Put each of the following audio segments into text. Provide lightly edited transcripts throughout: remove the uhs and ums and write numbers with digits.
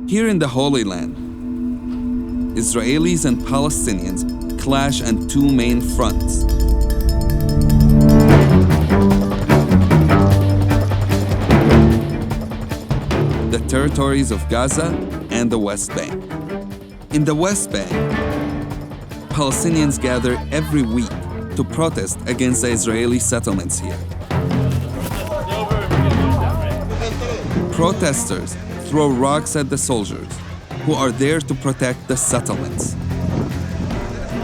Here in the Holy Land, Israelis and Palestinians clash on two main fronts. The territories of Gaza and the West Bank. In the West Bank, Palestinians gather every week to protest against the Israeli settlements here. Protesters throw rocks at the soldiers, who are there to protect the settlements.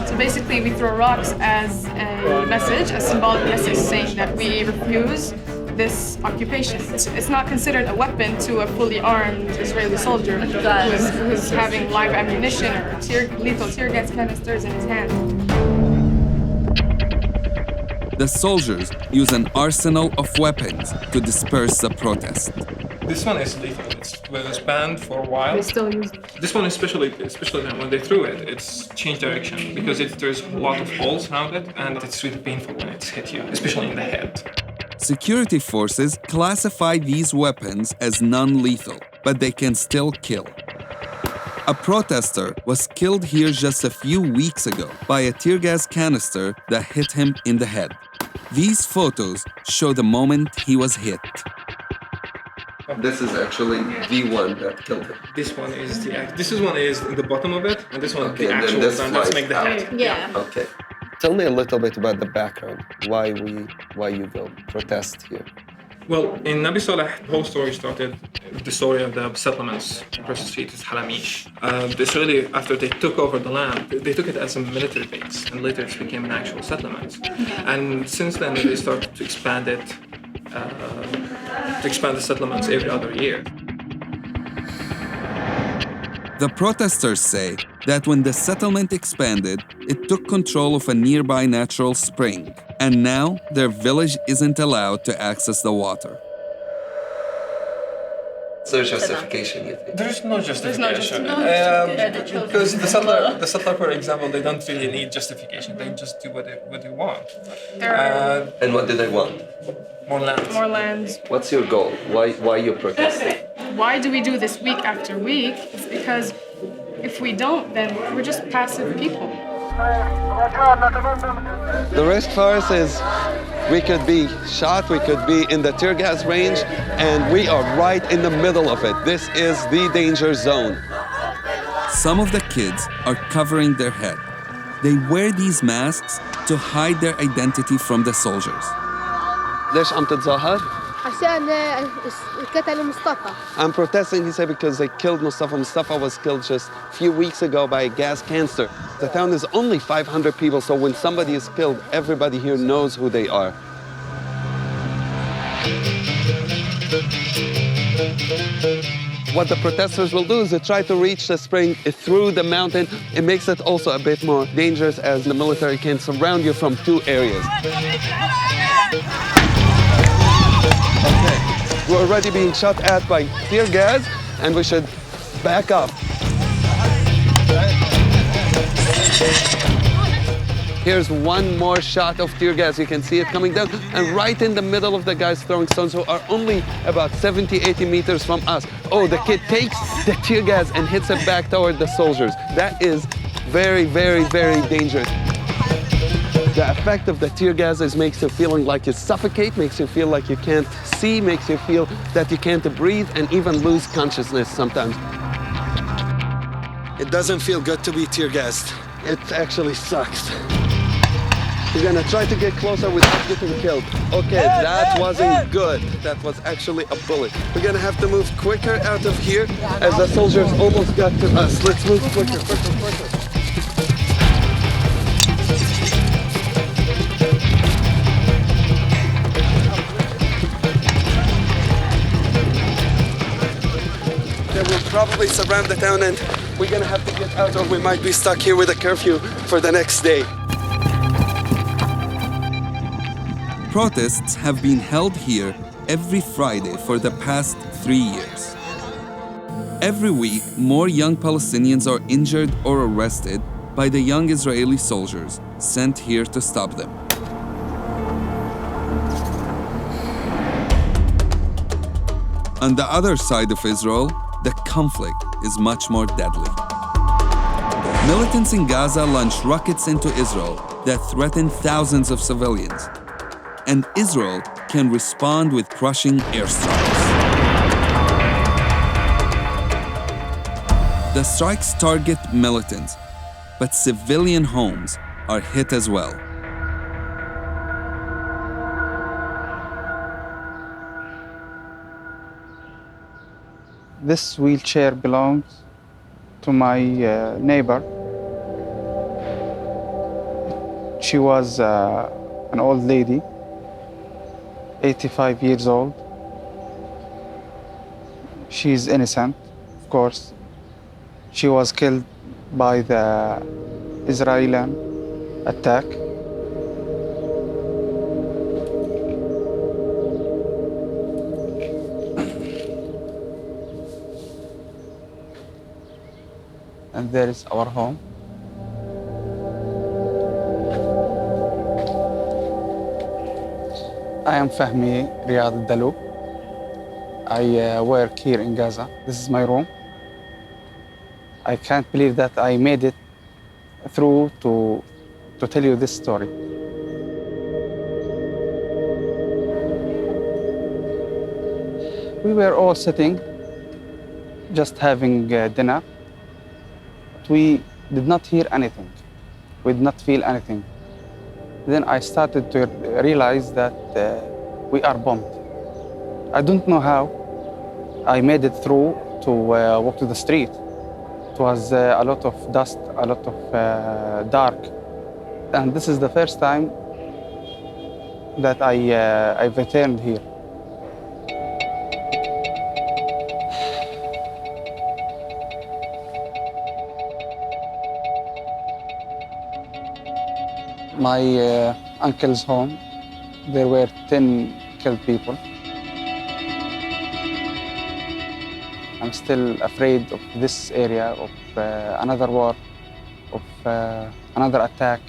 So basically, we throw rocks as a message, a symbolic message saying that we refuse this occupation. It's not considered a weapon to a fully armed Israeli soldier who's having live ammunition or lethal tear gas canisters in his hand. The soldiers use an arsenal of weapons to disperse the protest. This one is lethal. It's banned for a while. They still use it. This one especially when they threw it, it's changed direction because there's a lot of holes around it and it's really painful when it's hit you, especially in the head. Security forces classify these weapons as non-lethal, but they can still kill. A protester was killed here just a few weeks ago by a tear gas canister that hit him in the head. These photos show the moment he was hit. This is actually the one that killed him. This one is in the bottom of it, and this one Okay, the and then actual this one. Let's flies make the out. head. Yeah. Okay. Tell me a little bit about the background. Why you will protest here? Well, in Nabi Saleh, the whole story started with the story of the settlements across the street. It's Halamish. The Israeli, after they took over the land, they took it as a military base, and later it became an actual settlement. And since then, they started to expand it, the settlements every other year. The protesters say that when the settlement expanded, it took control of a nearby natural spring, and now their village isn't allowed to access the water. Is there justification, you think? There is no justification. justification. Because the settler, for example, they don't really need justification. They just do what they want. And what do they want? More land. More land. What's your goal? Why you protesting? Why do we do this week after week? It's because if we don't, then we're just passive people. The risk for us is we could be shot, we could be in the tear gas range, and we are right in the middle of it. This is the danger zone. Some of the kids are covering their head. They wear these masks to hide their identity from the soldiers. ليش عم تتظاهر? عشان قتلوا مصطفى. I'm protesting, he said, because they killed Mustafa. Mustafa was killed just a few weeks ago by a gas canister. The town is only 500 people, so when somebody is killed, everybody here knows who they are. What the protesters will do is they try to reach the spring through the mountain. It makes it also a bit more dangerous as the military can surround you from two areas. Okay, we're already being shot at by tear gas, and we should back up. Here's one more shot of tear gas. You can see it coming down, and right in the middle of the guys throwing stones who are only about 70, 80 meters from us. Oh, the kid takes the tear gas and hits it back toward the soldiers. That is very, very, very dangerous. The effect of the tear gas makes you feeling like you suffocate, makes you feel like you can't see, makes you feel that you can't breathe, and even lose consciousness sometimes. It doesn't feel good to be tear gassed. It actually sucks. We're gonna try to get closer without getting killed. Okay, that wasn't good. That was actually a bullet. We're gonna have to move quicker out of here as the soldiers almost got to us. Let's move quicker. They will probably surround the town, and we're gonna have to get out, or we might be stuck here with a curfew for the next day. Protests have been held here every Friday for the past 3 years. Every week, more young Palestinians are injured or arrested by the young Israeli soldiers sent here to stop them. On the other side of Israel, the conflict is much more deadly. Militants in Gaza launched rockets into Israel that threaten thousands of civilians. And Israel can respond with crushing airstrikes. The strikes target militants, but civilian homes are hit as well. This wheelchair belongs to my neighbor. She was an old lady, 85 years old. She's innocent, of course. She was killed by the Israeli attack. And there is our home. I am Fahmi Riyad Dalou. I work here in Gaza. This is my room. I can't believe that I made it through to tell you this story. We were all sitting, just having dinner. We did not hear anything. We did not feel anything. Then I started to realize that we are bombed. I don't know how I made it through to walk to the street. It was a lot of dust, a lot of dark. And this is the first time that I've returned here. My uncle's home, there were 10 killed people. I'm still afraid of this area, of another war, of another attack.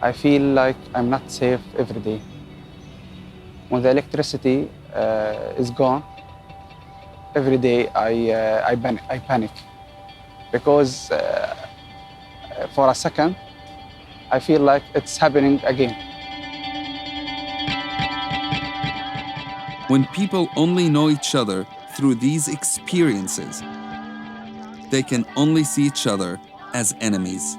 I feel like I'm not safe every day. When the electricity is gone, every day I panic. Because for a second, I feel like it's happening again. When people only know each other through these experiences, they can only see each other as enemies.